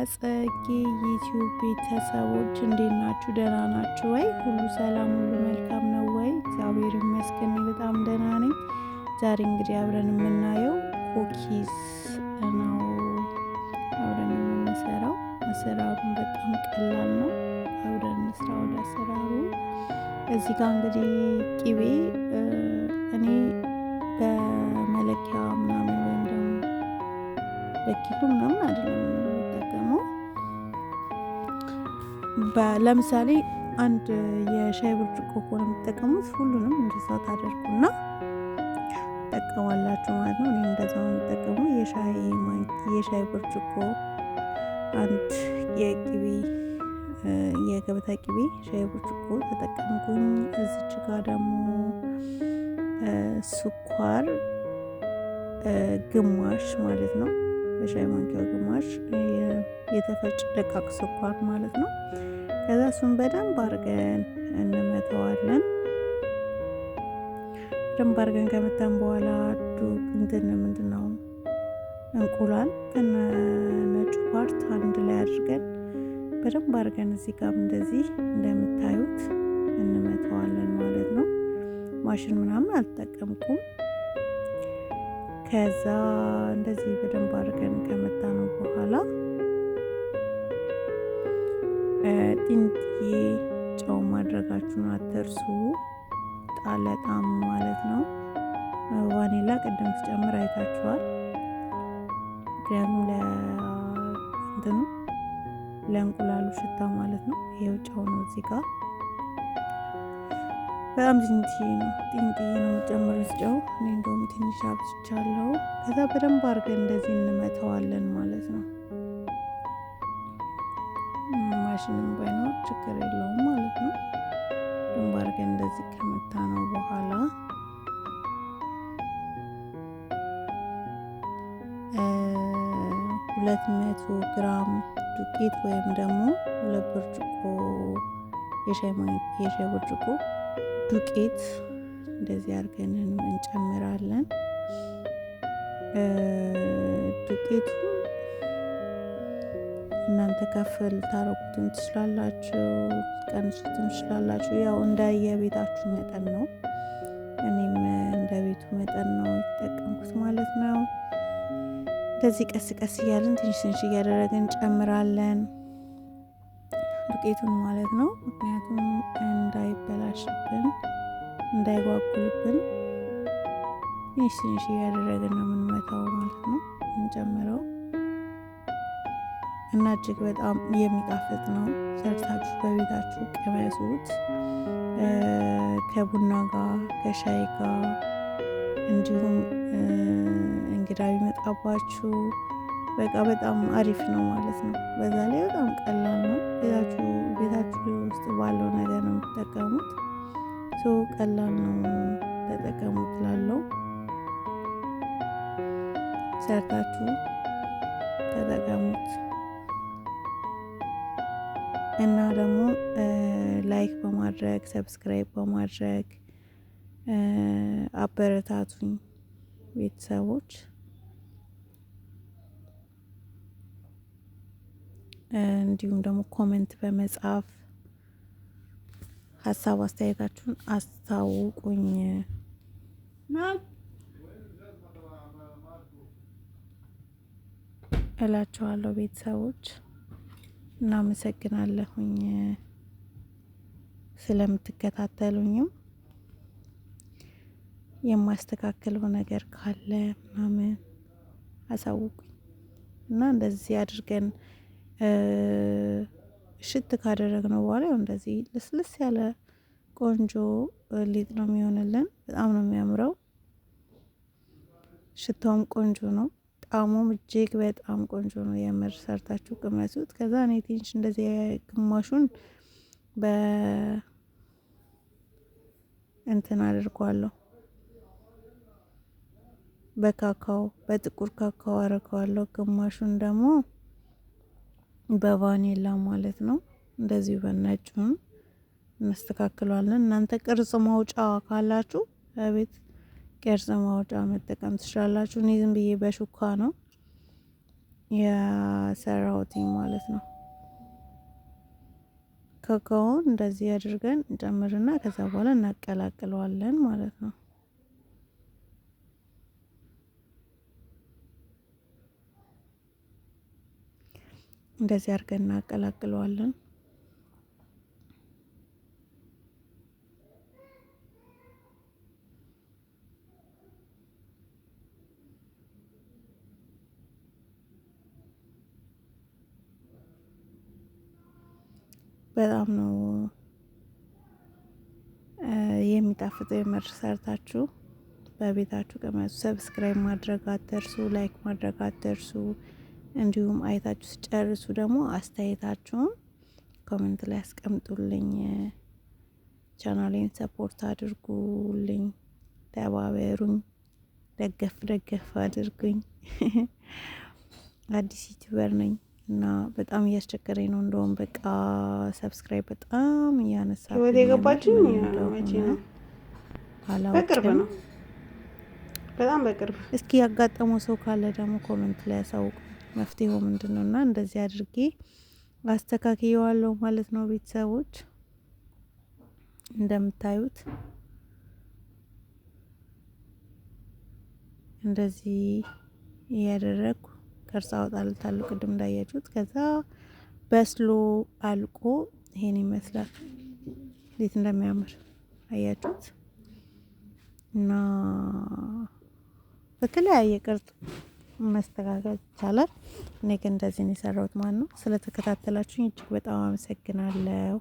የጸጌ ዩቲዩብ ቤተሰቦች እንዴት ናችሁ? ደህና ናችሁ ወይ? ሁሉ ሰላም፣ ሁሉ መልካም ነው ወይ? እግዚአብሔር ይመስገን በጣም ደህና ነኝ። ዛሬ እንግዲህ አብረን የምናየው ኩኪስ ነው። አብረን የምንሰራው አሰራሩን በጣም ቀላል ነው። አብረን እንስራ ወደ አሰራሩ። እዚህ ጋር እንግዲህ ቅቤ እኔ በመለኪያ ምናምን ወይም ደግሞ በኪሎ ምናምን አይደለም የምጠቀመው። ለምሳሌ አንድ የሻይ ብርጭቆ ከሆነ የምትጠቀሙት ሁሉንም እንደዛ ታደርጉና ጠቀማላችሁ ማለት ነው። እኔ እንደዛው የምጠቀመው የሻይ ብርጭቆ አንድ የገበታ ቅቤ ሻይ ብርጭቆ ተጠቀምኩኝ። እዚች ጋር ደግሞ ስኳር ግማሽ ማለት ነው። በሻይ ማንኪያ ግማሽ የተፈጨ ደቃቅ ስኳር ማለት ነው። ከዛ እሱን በደንብ አድርገን እንመተዋለን። በደንብ አድርገን ከመታን በኋላ ምንድነው እንቁላል ከነ ነጩ ፓርት አንድ ላይ አድርገን በደንብ አድርገን እዚህ ጋር እንደዚህ እንደምታዩት እንመተዋለን ማለት ነው። ማሽን ምናምን አልተጠቀምኩም። ከዛ እንደዚህ በደንብ አድርገን ከመታ ነው በኋላ ጥንጥዬ ጨው ማድረጋችሁን አትርሱ። ጣለጣም ማለት ነው። ቫኒላ ቅድም ስጨምር አይታችኋል። ምክንያቱም ለእንቁላሉ ሽታ ማለት ነው። ይሄው ጨው ነው እዚህ ጋር በጣም ጥንጥዬ ነው የምጨምሩት ጨው። እኔ እንደውም ትንሽ አብዝቻለሁ። ከዛ በደንብ አድርገን እንደዚህ እንመተዋለን ማለት ነው። ማሽንም ባይኖር ችግር የለውም ማለት ነው። በደንብ አድርገን እንደዚህ ከመታ ነው በኋላ 200 ግራም ዱቄት ወይም ደግሞ 2 ብርጭቆ የሻይ ብርጭቆ ዱቄት እንደዚህ አድርገን እንጨምራለን። ዱቄቱ እናንተ ከፍ ልታረጉትም ትችላላችሁ፣ ቀንሱትም ትችላላችሁ። ያው እንደ የቤታችሁ መጠን ነው። እኔም እንደ ቤቱ መጠን ነው የተጠቀምኩት ማለት ነው። እንደዚህ ቀስ ቀስ እያለን ትንሽ እያደረግን እንጨምራለን ዱቄቱን ማለት ነው። ምክንያቱም እንዳይበላሽብን እንዳይጓጉልብን ትንሽ እያደረግን ነው የምንመታው ማለት ነው እንጨምረው እና እጅግ በጣም የሚጣፍጥ ነው። ሰርታችሁ በቤታችሁ ቅመሱት። ከቡና ጋር ከሻይ ጋር እንዲሁም እንግዳ ቢመጣባችሁ በቃ በጣም አሪፍ ነው ማለት ነው። በዛ ላይ በጣም ቀላል ነው። ቤታችሁ ውስጥ ባለው ነገር ነው የምትጠቀሙት። ቀላል ነው፣ ተጠቀሙት ላለው ሰርታችሁ ተጠቀሙት እና ደግሞ ላይክ በማድረግ ሰብስክራይብ በማድረግ አበረታቱኝ ቤተሰቦች። እንዲሁም ደግሞ ኮሜንት በመጻፍ ሀሳብ አስተያየታችሁን አስታውቁኝ እላችኋለሁ ቤተሰቦች። እናመሰግናለሁኝ ስለምትከታተሉኝም የማስተካከለው ነገር ካለ ምናምን አሳውቁኝ እና እንደዚህ አድርገን ሽት ካደረግነው በኋላ እንደዚህ ልስልስ ያለ ቆንጆ ሊጥ ነው የሚሆንልን። በጣም ነው የሚያምረው። ሽታውም ቆንጆ ነው። ጣዕሙም እጅግ በጣም ቆንጆ ነው። የምር ሰርታችሁ ቅመሱት። ከዛ እኔ ትንሽ እንደዚህ ግማሹን እንትን አድርጓለሁ በጥቁር ካካው አደርገዋለሁ። ግማሹን ደግሞ በቫኒላ ማለት ነው። እንደዚሁ በነጩን እናስተካክለዋለን። እናንተ ቅርጽ ማውጫ ካላችሁ በቤት ቅርጽ ማውጫ መጠቀም ትችላላችሁ። እኔ ዝም ብዬ በሹካ ነው የሰራሁትኝ ማለት ነው። ኮኮውን እንደዚህ አድርገን እንጨምርና ከዛ በኋላ እናቀላቅለዋለን ማለት ነው። እንደዚህ አድርገን እናቀላቅለዋለን። በጣም ነው የሚጣፍጠው። የምር ሰርታችሁ በቤታችሁ ቀመሱ። ሰብስክራይብ ማድረግ አትርሱ፣ ላይክ ማድረግ አትርሱ። እንዲሁም አይታችሁ ሲጨርሱ ደግሞ አስተያየታችሁን ኮሜንት ላይ አስቀምጡልኝ። ቻናሌን ሰፖርት አድርጉልኝ፣ ተባበሩኝ፣ ደገፍ አድርጉኝ። አዲስ ዩቲዩበር ነኝ እና በጣም እያስቸገረኝ ነው። እንደውም በቃ ሰብስክራይብ በጣም እያነሳ ህይወት የገባችኝ መቼ ነው? በቅርብ ነው፣ በጣም በቅርብ። እስኪ ያጋጠመው ሰው ካለ ደግሞ ኮሜንት ላይ ያሳውቁ። መፍትሄው ምንድነው? እና እንደዚህ አድርጌ አስተካክየዋለሁ ማለት ነው። ቤተሰቦች እንደምታዩት እንደዚህ እያደረኩ ቅርጽ አወጣለታለሁ። ቅድም እንዳያችሁት ከዛ በስሎ አልቆ ይሄን ይመስላል። እንዴት እንደሚያምር አያችሁት? እና በተለያየ ቅርጽ መስተካከል ይቻላል። እኔ ግን እንደዚህ ነው የሰራሁት ማለት ነው። ስለተከታተላችሁኝ እጅግ በጣም አመሰግናለሁ።